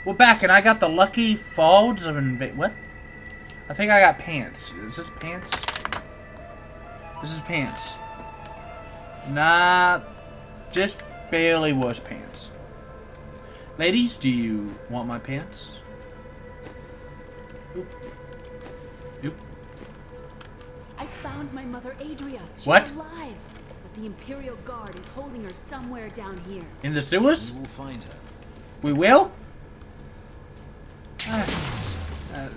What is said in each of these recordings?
We're back, and I got the lucky folds of what? I think I got pants. Is this pants? This is pants. Nah, just barely was pants. Ladies, do you want my pants? Oop. Oop. I found my mother Adria. She's What? alive, but the Imperial Guard is holding her somewhere down here. In the sewers? We will find her. We will?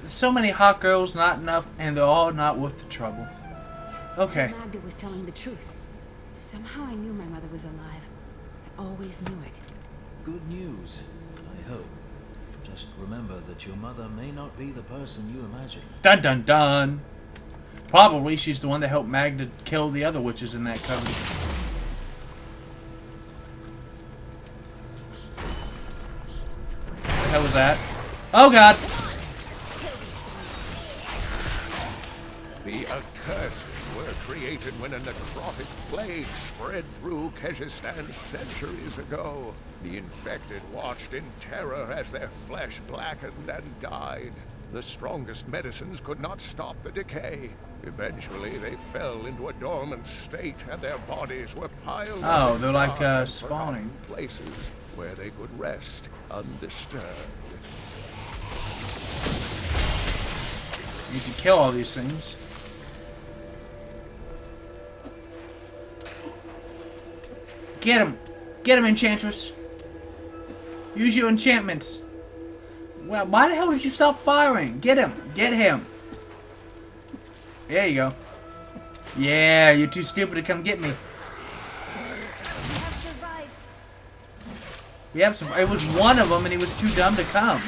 So many hot girls, not enough, and they're all not worth the trouble. Okay. So Magda was telling the truth. Somehow I knew my mother was alive. I always knew it. Good news, I hope. Just remember that your mother may not be the person you imagine. Dun dun dun. Probably she's the one that helped Magda kill the other witches in that coven. What the hell was that? Oh god! The accursed were created when a necrotic plague spread through Kyrgyzstan centuries ago. The infected watched in terror as their flesh blackened and died. The strongest medicines could not stop the decay. Eventually, they fell into a dormant state, and their bodies were piled up. Oh, they're like spawning places where they could rest undisturbed. Need to kill all these things. Get him! Get him, Enchantress! Use your enchantments! Well, why the hell did you stop firing? Get him! Get him! There you go. Yeah, you're too stupid to come get me. We have survived. It was one of them and he was too dumb to come.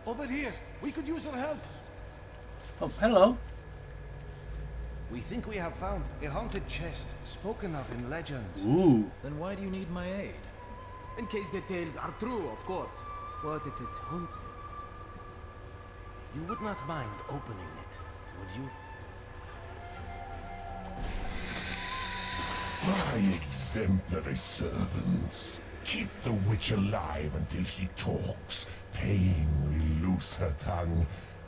Over here. We could use your help. Oh, hello. We think we have found a haunted chest spoken of in legends. Ooh. Then why do you need my aid? In case the tales are true, of course. What if it's haunted? You would not mind opening it, would you? My exemplary servants. Keep the witch alive until she talks. Pain will loose her tongue,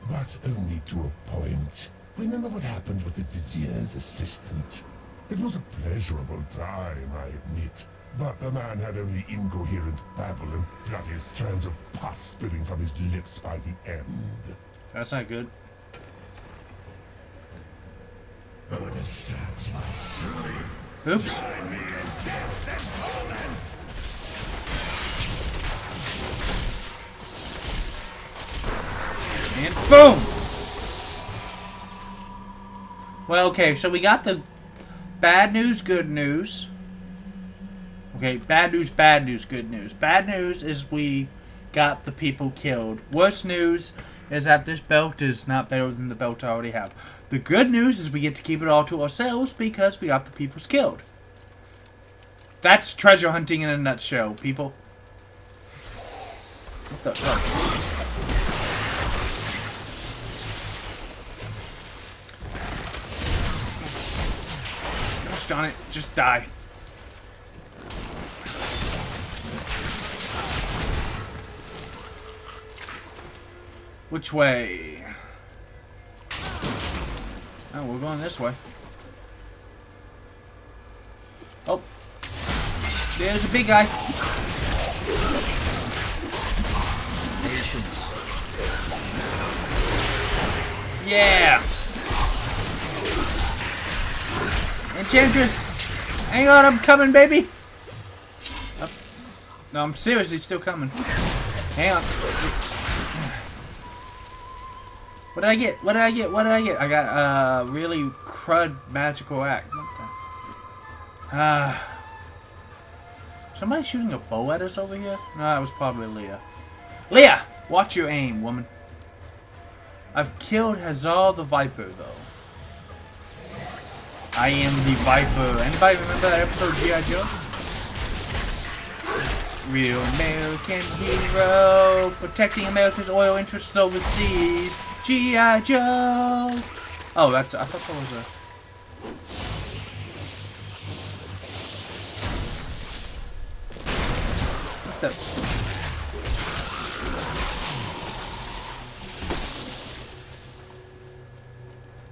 but only to a point. Remember what happened with the vizier's assistant? It was a pleasurable time, I admit. But the man had only incoherent babble and bloody strands of pus spilling from his lips by the end. That's not good. Understands my slave. Oops. And boom! Well, okay, so we got the bad news, good news. Okay, bad news, good news. Bad news is we got the people killed. Worst news is that this belt is not better than the belt I already have. The good news is we get to keep it all to ourselves because we got the peoples killed. That's treasure hunting in a nutshell, people. What the? Oh. Gosh darn it, just die. Which way? Oh, we're going this way. Oh. There's a big guy. Patience. Yeah. Enchantress. Hang on, I'm coming, baby. Oh. No, I'm seriously still coming. Hang on. What did I get? What did I get? What did I get? I got really crud magical act. What the? Somebody shooting a bow at us over here? No, that was probably Leah. Leah! Watch your aim, woman. I've killed Hazar the Viper, though. I am the Viper. Anybody remember that episode of G.I. Joe? Real American hero, protecting America's oil interests overseas. G.I. Joe! Oh, that's... I thought that was a... the...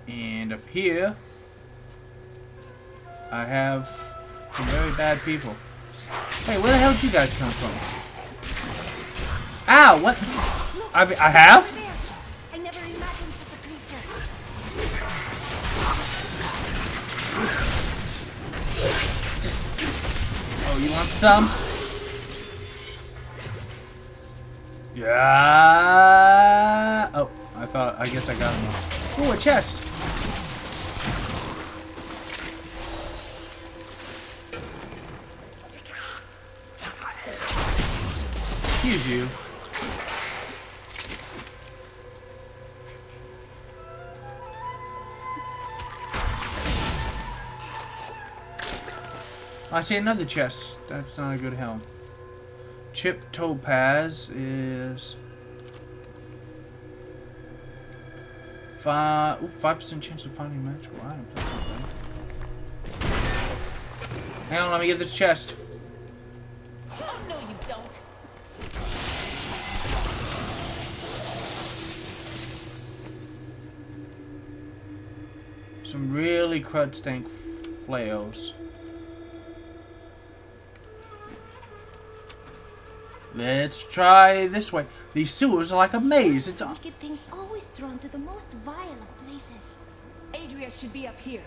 And up here, I have some very bad people. Hey, where the hell did you guys come from? Ow, what? I have? I never imagined such a creature. Oh, you want some? Yeah. Oh, I guess I got him. Oh, a chest. Excuse you. I see another chest. That's not a good helm. Chip topaz is 5% chance of finding magical item. Hang on, let me get this chest. Oh, no, you don't. Some really crud stank flails. Let's try this way. These sewers are like a maze. It's on. Wicked things always drawn to the most vile of places. Adria should be up here.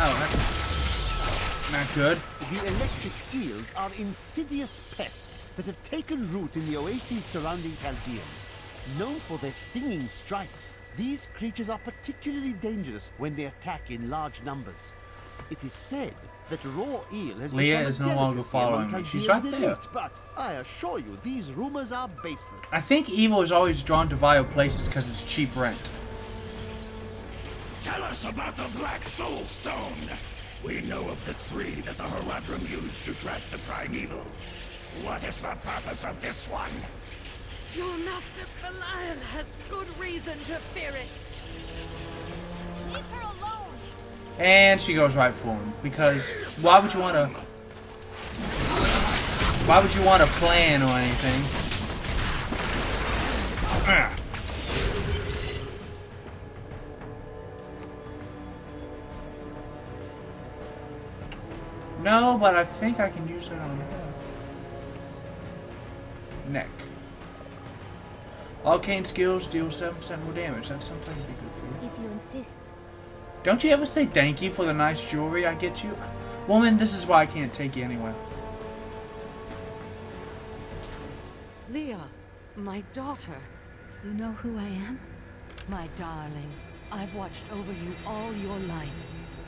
Oh, that's not good. The electric eels are insidious pests that have taken root in the oases surrounding Chaldean. Known for their stinging strikes, these creatures are particularly dangerous when they attack in large numbers. It is said that raw eel has Leah become is a no longer delicacy following among me. She's Chaldean's right there. elite, but I assure you, these rumors are baseless. I think evil is always drawn to vile places because it's cheap rent. Tell us about the Black Soul Stone. We know of the 3 that the Horadrim used to track the primeval. What is the purpose of this one? Your master Belial has good reason to fear it. Leave her alone. And she goes right for him. Because why would you want to... Why would you want to plan or anything? Ah. No, but I think I can use it on her. Neck. Arcane skills deal 7% more damage. That's something to be good for you. If you insist. Don't you ever say thank you for the nice jewelry I get you? Woman, this is why I can't take you anywhere. Leah, my daughter. You know who I am? My darling, I've watched over you all your life.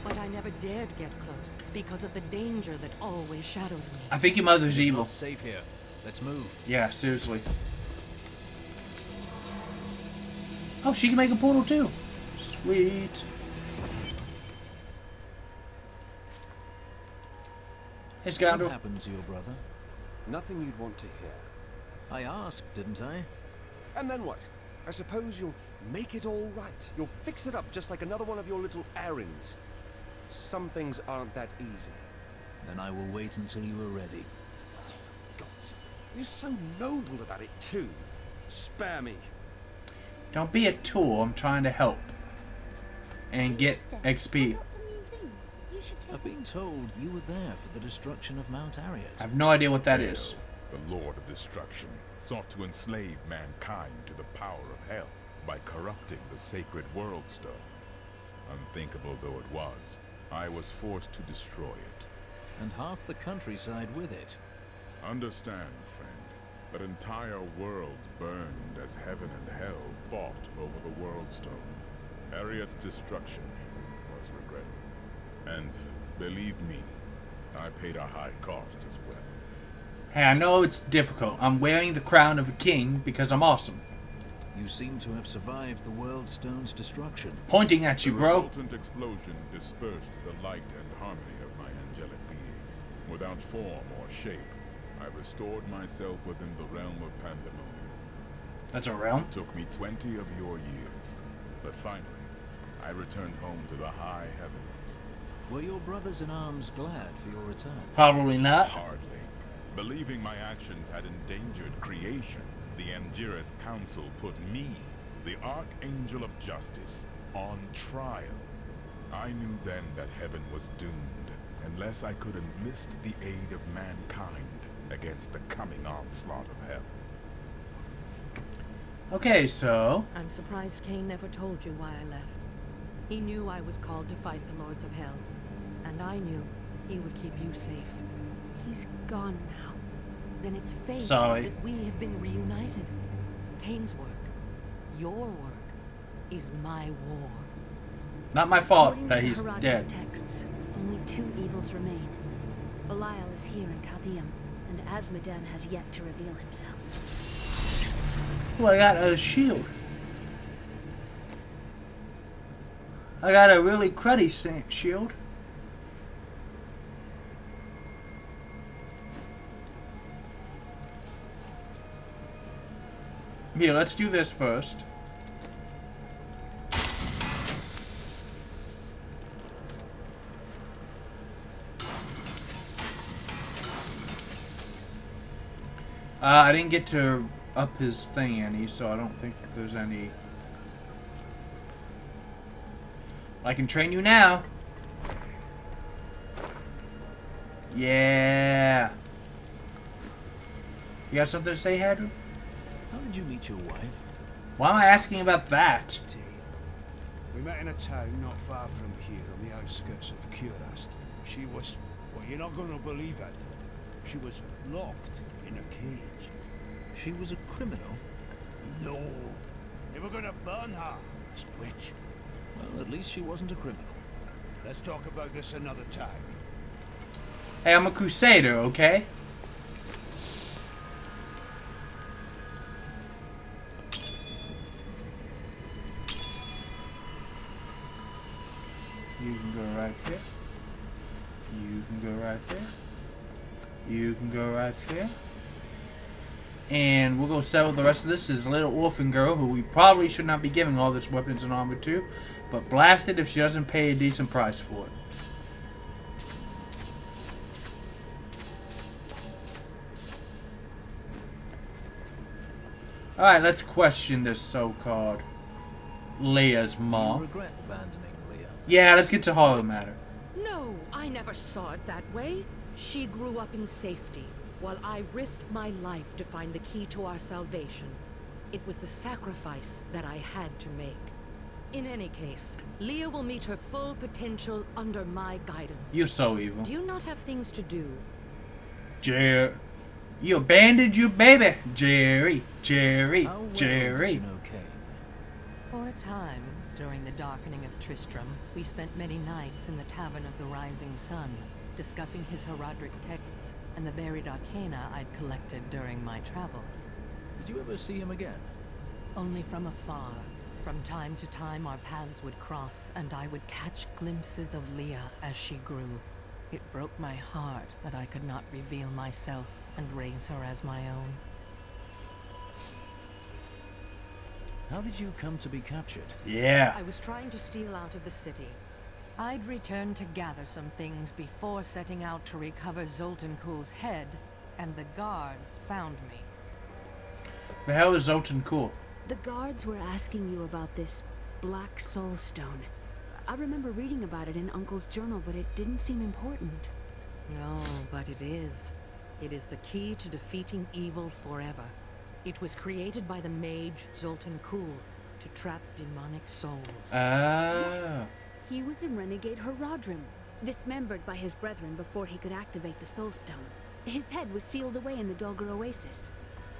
But I never dared get close because of the danger that always shadows me. I think your mother's It's evil. not safe here. Let's move. Yeah, seriously. Oh, she can make a portal too. Sweet. Hey, What scoundrel. happened to your brother? Nothing you'd want to hear. I asked, didn't I? And then what? I suppose you'll make it all right. You'll fix it up just like another one of your little errands. Some things aren't that easy. Then I will wait until you are ready. God, you're so noble about it too. Spare me. Don't be a tool. I'm trying to help. And get XP. I've been told you were there for the destruction of Mount Ariat. I have no idea what that is. The Lord of Destruction sought to enslave mankind to the power of hell by corrupting the sacred World Stone. Unthinkable though it was, I was forced to destroy it. And half the countryside with it. Understand, friend, that entire worlds burned as heaven and hell fought over the World Stone. Ariat's destruction was regretted. And believe me, I paid a high cost as well. Hey, I know it's difficult. I'm wearing the crown of a king because I'm awesome. You seem to have survived the World Stone's destruction. Pointing at you, The bro. resultant explosion dispersed the light and harmony of my angelic being. Without form or shape, I restored myself within the realm of pandemonium. That's a realm. It took me 20 of your years, but finally, I returned home to the high heavens. Were your brothers in arms glad for your return? Probably not. Hardly. Believing my actions had endangered creation, the Angiras Council put me, the Archangel of Justice, on trial. I knew then that heaven was doomed, unless I could enlist the aid of mankind against the coming onslaught of hell. Okay, so... I'm surprised Cain never told you why I left. He knew I was called to fight the Lords of Hell, and I knew he would keep you safe. He's gone now. Then it's fate Sorry. that we have been reunited. Cain's work, your work, is my war. Not my fault According that to the he's Herod's dead. texts, only 2 evils remain. Belial is here in Chaldeum, and Asmodan has yet to reveal himself. Oh, I got a shield. I got a really cruddy shield. Here, let's do this first. I didn't get to up his thing any, so I don't think there's any. I can train you now. Yeah. You got something to say, Hadron? How did you meet your wife? Why am I asking about that? We met in a town not far from here, on the outskirts of Curast. She was... well, you're not going to believe it. She was locked in a cage. She was a criminal? No. They were going to burn her. As a witch. Well, at least she wasn't a criminal. Let's talk about this another time. Hey, I'm a crusader, okay? You can go right there. You can go right there. You can go right there. And we'll go settle the rest of this. This little orphan girl who we probably should not be giving all this weapons and armor to. But blast it if she doesn't pay a decent price for it. Alright, let's question this so-called Leah's mom. You regret abandoning Leah? Yeah, let's get to heart of the matter. No, I never saw it that way. She grew up in safety, while I risked my life to find the key to our salvation. It was the sacrifice that I had to make. In any case, Leah will meet her full potential under my guidance. You're so evil. Do you not have things to do? Jerry. You abandoned your baby. Jerry. Jerry. How well Jerry. did you know Cain? For a time, during the darkening of Tristram, we spent many nights in the Tavern of the Rising Sun, discussing his Herodric texts and the varied arcana I'd collected during my travels. Did you ever see him again? Only from afar. From time to time our paths would cross, and I would catch glimpses of Leah as she grew. It broke my heart that I could not reveal myself and raise her as my own. How did you come to be captured? Yeah. I was trying to steal out of the city. I'd returned to gather some things before setting out to recover Zoltan Kuhl's head, and the guards found me. The hell is Zoltan Kuhl? The guards were asking you about this black soul stone. I remember reading about it in Uncle's journal, but it didn't seem important. No, but it is. It is the key to defeating evil forever. It was created by the mage Zoltan Kuhl to trap demonic souls. Yes. He was a renegade Herodrim, dismembered by his brethren before he could activate the soul stone. His head was sealed away in the Dulgar Oasis.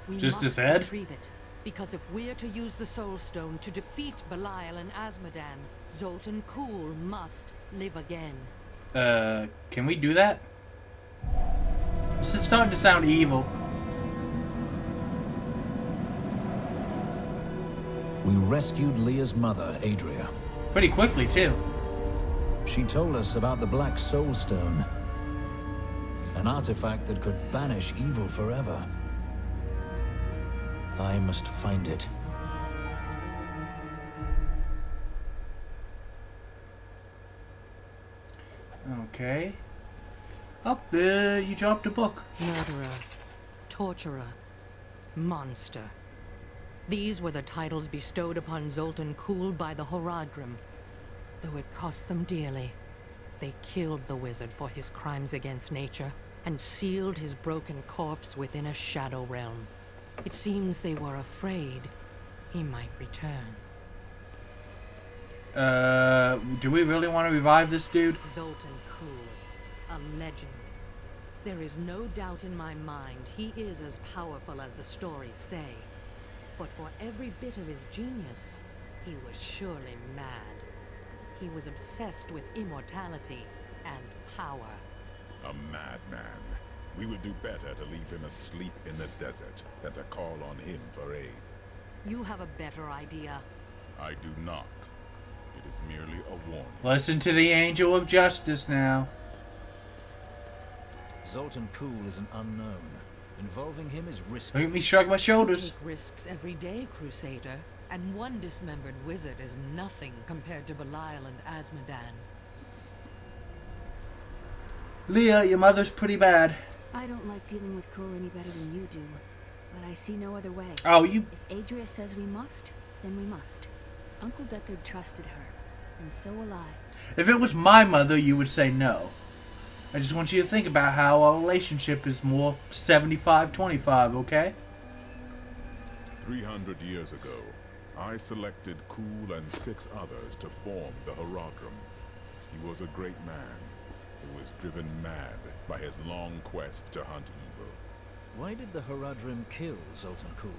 We Just must his head? retrieve it, because if we're to use the soul stone to defeat Belial and Asmodan, Zoltan Kuhl must live again. Can we do that? This is starting to sound evil. We rescued Leah's mother, Adria. Pretty quickly, too. She told us about the Black Soul Stone. An artifact that could banish evil forever. I must find it. Okay. Up there, you dropped a book. Murderer, torturer, monster. These were the titles bestowed upon Zoltan Kuhl by the Horadrim. Though it cost them dearly, they killed the wizard for his crimes against nature and sealed his broken corpse within a shadow realm. It seems they were afraid he might return. Do we really want to revive this dude? Zoltan Kuhl, a legend. There is no doubt in my mind he is as powerful as the stories say. But for every bit of his genius, he was surely mad. He was obsessed with immortality and power. A madman. We would do better to leave him asleep in the desert than to call on him for aid. You have a better idea. I do not. It is merely a warning. Listen to the Angel of Justice now. Zoltan Kuhl is an unknown. Involving him is risky. Look at me shrug my shoulders. You take risks every day, Crusader. And one dismembered wizard is nothing compared to Belial and Azmodan. Leah, your mother's pretty bad. I don't like dealing with Kuhl any better than you do, but I see no other way. Oh, you... If Adria says we must, then we must. Uncle Deckard trusted her, and so will I. If it was my mother, you would say no. I just want you to think about how our relationship is more 75-25, okay? 300 years ago, I selected Kuhl and 6 others to form the Horadrim. He was a great man who was driven mad by his long quest to hunt evil. Why did the Horadrim kill Zoltan Kuhl?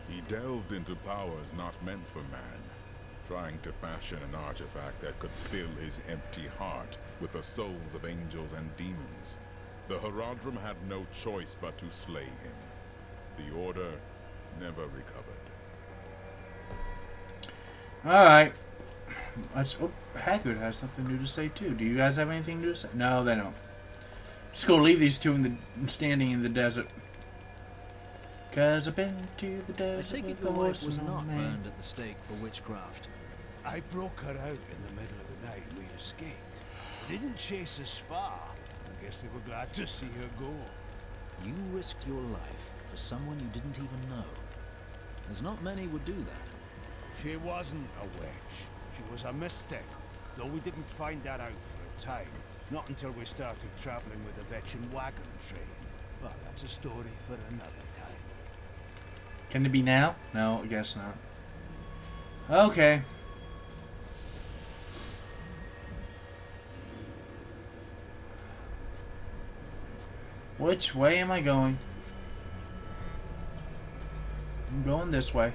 He delved into powers not meant for man, trying to fashion an artifact that could fill his empty heart with the souls of angels and demons. The Horadrim had no choice but to slay him. The Order never recovered. Alright. Oh, Haggard has something new to say too. Do you guys have anything new to say? No, they don't. Just go leave these two standing in the desert. Cause I've been to the desert. I take it your wife was not burned at the stake for witchcraft. I broke her out in the middle of the night and we escaped. They didn't chase us far. I guess they were glad to see her go. You risked your life for someone you didn't even know. There's not many would do that. She wasn't a witch. She was a mystic. Though we didn't find that out for a time. Not until we started traveling with the Vetchin wagon train. Well, that's a story for another time. Can it be now? No, I guess not. Okay. Which way am I going? I'm going this way.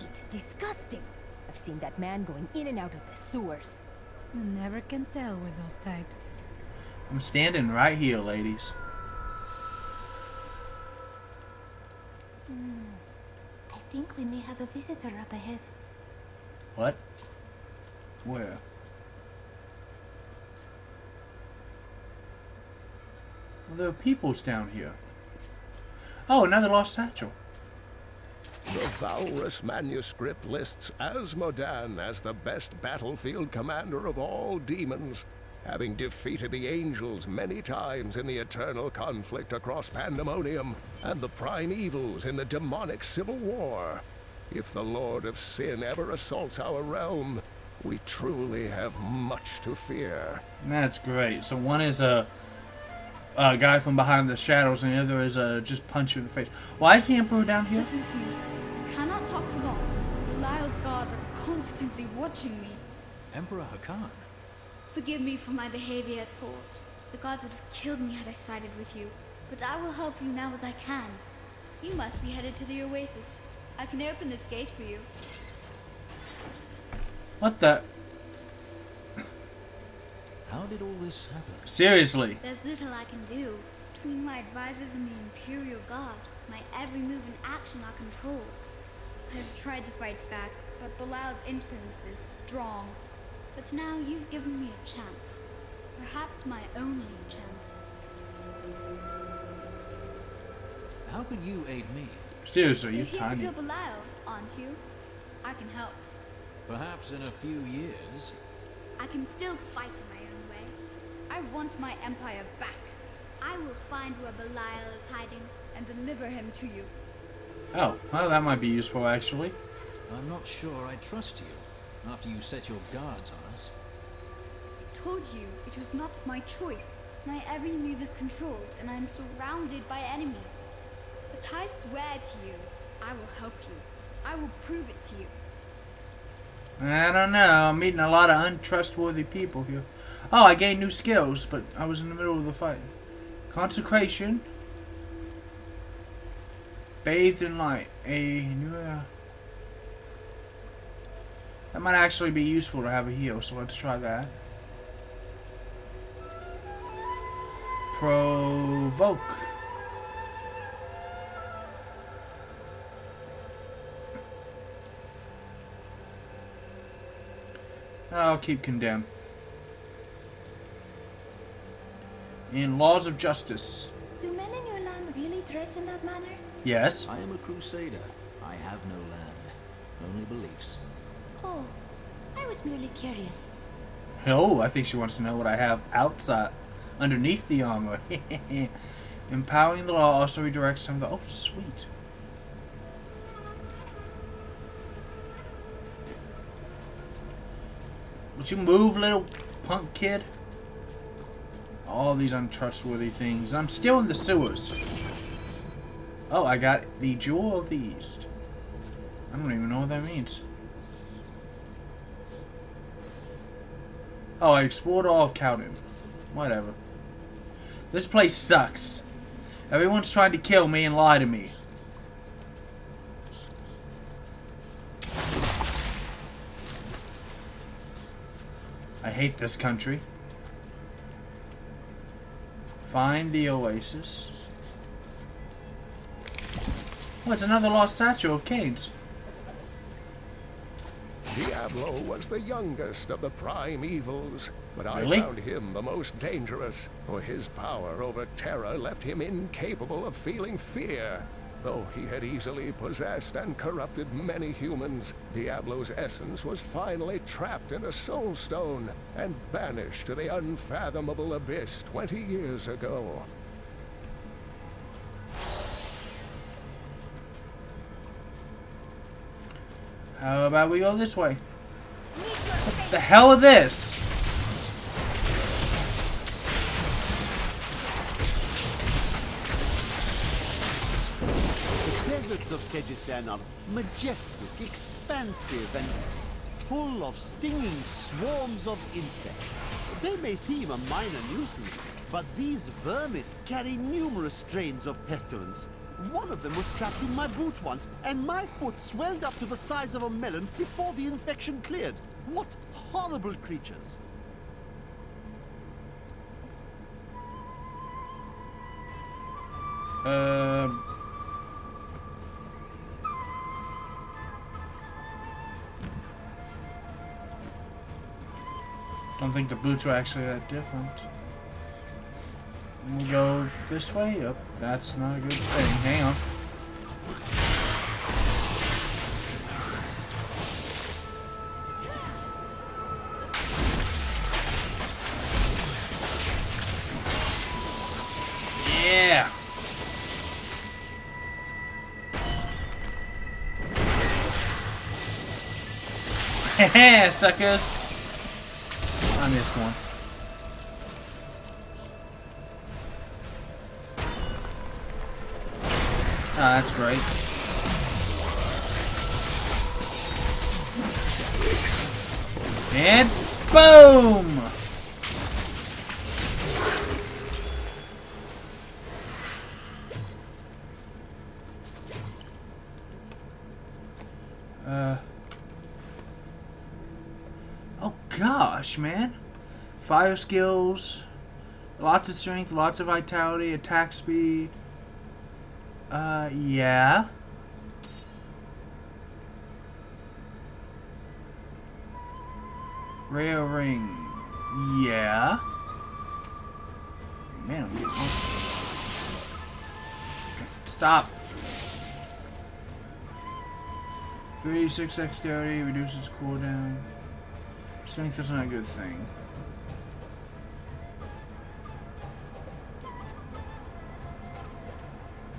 It's disgusting. I've seen that man going in and out of the sewers. You never can tell with those types. I'm standing right here, ladies. I think we may have a visitor up ahead. What? Where? Well, there are peoples down here. Oh, another lost satchel. The Valrus manuscript lists Azmodan as the best battlefield commander of all demons, having defeated the angels many times in the eternal conflict across Pandemonium and the primevals in the demonic civil war. If the Lord of Sin ever assaults our realm, we truly have much to fear. That's great. So one is a guy from behind the shadows, and the other is just punch you in the face. Why is the Emperor down here? Listen to me. I cannot talk for long. Belial's guards are constantly watching me. Emperor Hakan? Forgive me for my behavior at court. The gods would have killed me had I sided with you. But I will help you now as I can. You must be headed to the Oasis. I can open this gate for you. What the? How did all this happen? Seriously. There's little I can do. Between my advisors and the Imperial Guard, my every move and action are controlled. I have tried to fight back, but Belial's influence is strong. But now you've given me a chance. Perhaps my only chance. How could you aid me? Seriously, You're you here tiny. to kill Belial, aren't you? I can help. Perhaps in a few years. I can still fight in my own way. I want my empire back. I will find where Belial is hiding and deliver him to you. Oh, well, that might be useful, actually. I'm not sure I trust you, after you set your guards on us. I told you it was not my choice. My every move is controlled, and I am surrounded by enemies. But I swear to you, I will help you. I will prove it to you. I don't know. I'm meeting a lot of untrustworthy people here. Oh, I gained new skills, but I was in the middle of the fight. Consecration. Bathed in light. A new... that might actually be useful to have a heal, so let's try that. Provoke. I'll keep condemn. In laws of justice. Do men in your land really dress in that manner? Yes. I am a crusader. I have no land, only beliefs. Oh, I was merely curious. Oh, I think she wants to know what I have outside, underneath the armor. Empowering the law also redirects some of the... Oh, sweet. Would you move, little punk kid? All these untrustworthy things. I'm still in the sewers. Oh, I got the Jewel of the East. I don't even know what that means. Oh, I explored all of Cowabunga. Whatever. This place sucks. Everyone's trying to kill me and lie to me. I hate this country. Find the oasis. Oh, it's another lost statue of Cain's. Diablo was the youngest of the prime evils, but Really? I found him the most dangerous, for his power over terror left him incapable of feeling fear. Though he had easily possessed and corrupted many humans, Diablo's essence was finally trapped in a soul stone and banished to the unfathomable abyss 20 years ago. How about we go this way? What the hell is this? The deserts of Kyrgyzstan are majestic, expansive, and full of stinging swarms of insects. They may seem a minor nuisance, but these vermin carry numerous strains of pestilence. One of them was trapped in my boot once, and my foot swelled up to the size of a melon before the infection cleared. What horrible creatures! Don't think the boots are actually that different. We'll go this way. Yep, that's not a good thing. Hang on. Yeah. Heh, suckers. I missed one. Oh, that's great. And boom! Oh gosh, man. Fire skills, lots of strength, lots of vitality, attack speed. Yeah. Rare ring. Yeah. Man, I'm getting... Stop. 386 dexterity, reduces cooldown. Strength is not a good thing.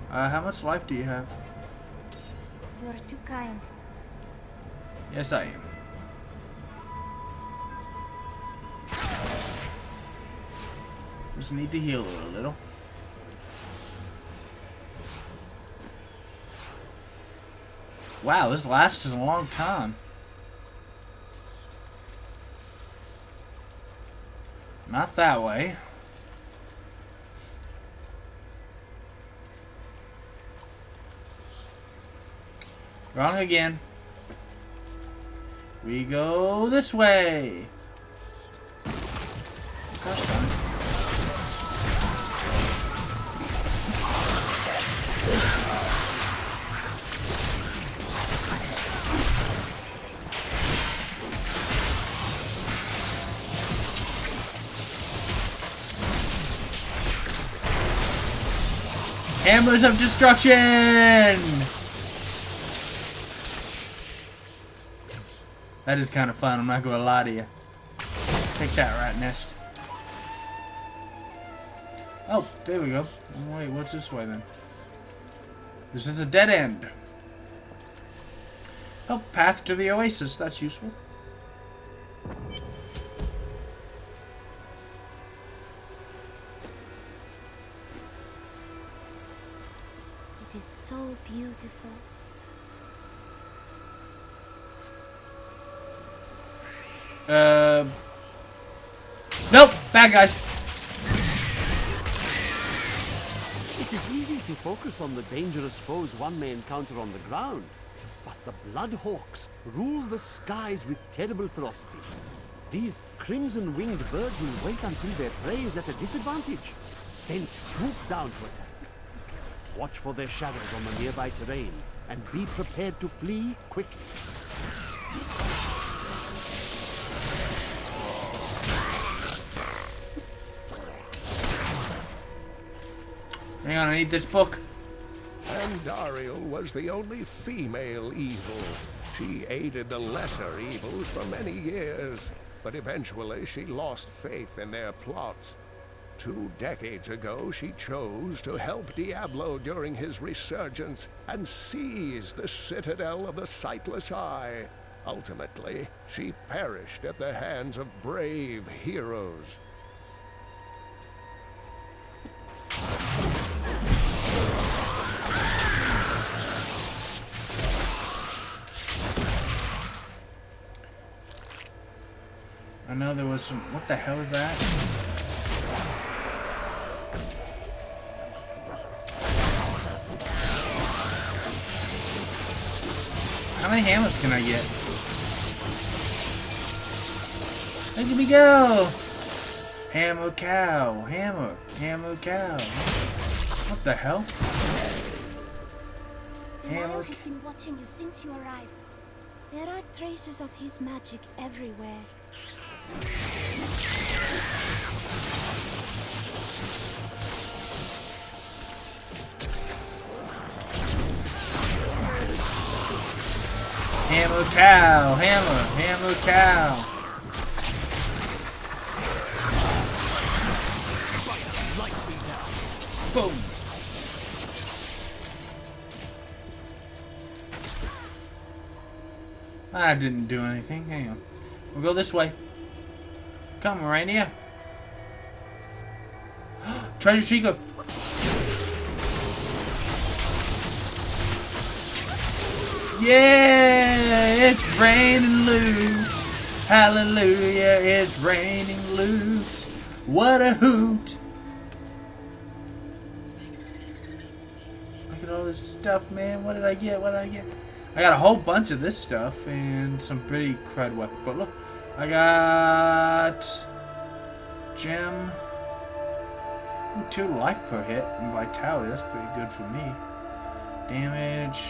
How much life do you have? You're too kind. Yes, I am. Just need to heal her a little. Wow, this lasted a long time. Not that way. Wrong again. We go this way. First time. Hammers of destruction! That is kind of fun, I'm not gonna lie to you. Take that, rat nest. Oh, there we go. Oh, wait, what's this way then? This is a dead end. Oh, path to the oasis, that's useful. It is so beautiful. Nope, bad guys. It is easy to focus on the dangerous foes one may encounter on the ground, but the Bloodhawks rule the skies with terrible ferocity. These crimson-winged birds will wait until their prey is at a disadvantage, then swoop down to attack. Watch for their shadows on the nearby terrain, and be prepared to flee quickly. Hang on, I need this book. Andariel was the only female evil. She aided the lesser evils for many years, but eventually she lost faith in their plots. 2 decades ago, she chose to help Diablo during his resurgence and seize the citadel of the Sightless Eye. Ultimately, she perished at the hands of brave heroes. I know there was some... What the hell is that? How many hammers can I get? Look at me go! Hammer cow. Hammer. Hammer cow. What the hell? Hammer has been watching you since you arrived. There are traces of his magic everywhere. Hammer cow, hammer cow. Boom. I didn't do anything. Hang on. We'll go this way. Come, Rainier. Treasure Chica. Yeah, it's raining loot. Hallelujah, it's raining loot. What a hoot. Look at all this stuff, man. What did I get? What did I get? I got a whole bunch of this stuff and some pretty crud weapons. But look, I got gem. Ooh, 2 life per hit and vitality. That's pretty good for me. Damage.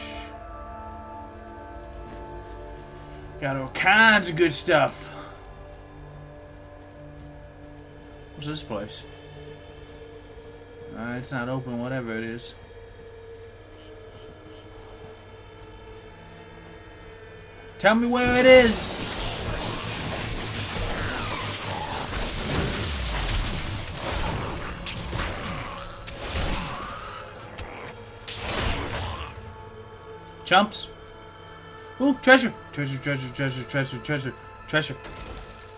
Got all kinds of good stuff. What's this place? It's not open, whatever it is. Tell me where it is. Chumps. Ooh, treasure. Treasure, treasure, treasure, treasure, treasure, treasure.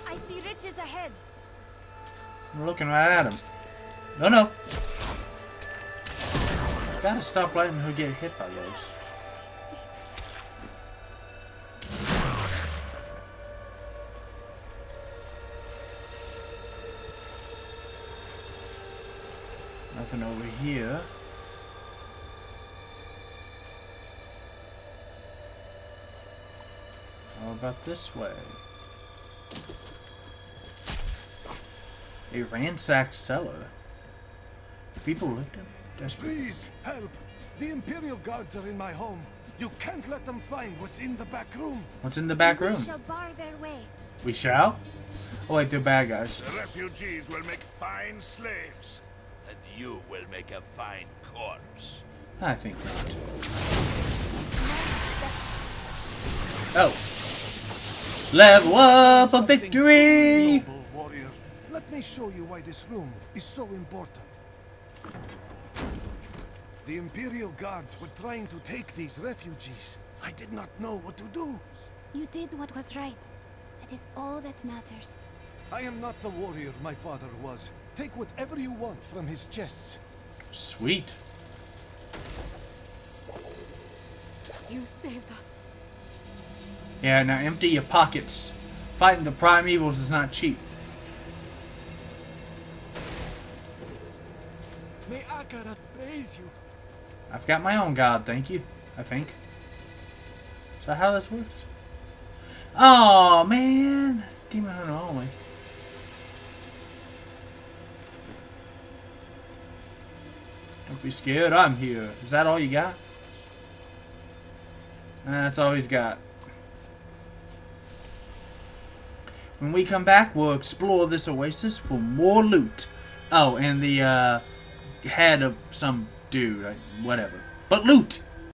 I see riches ahead. I'm looking right at him. No, no. Gotta stop letting her get hit by those. Nothing over here. How about this way? A ransacked cellar. People lived in it. Desperate. Please, help! The Imperial Guards are in my home. You can't let them find what's in the back room. What's in the back room? We shall bar their way. We shall? Oh wait, they're bad guys. The refugees will make fine slaves, and you will make a fine corpse. I think not. Oh. Level up a victory! Noble warrior, let me show you why this room is so important. The Imperial Guards were trying to take these refugees. I did not know what to do. You did what was right. That is all that matters. I am not the warrior my father was. Take whatever you want from his chests. Sweet. You saved us. Yeah, now empty your pockets. Fighting the primevals is not cheap. May Akarat praise you. I've got my own god, thank you. I think. Is that how this works? Oh man! Demon Hunter only. Don't be scared, I'm here. Is that all you got? That's all he's got. When we come back, we'll explore this oasis for more loot. Oh, and the head of some dude, whatever. But loot!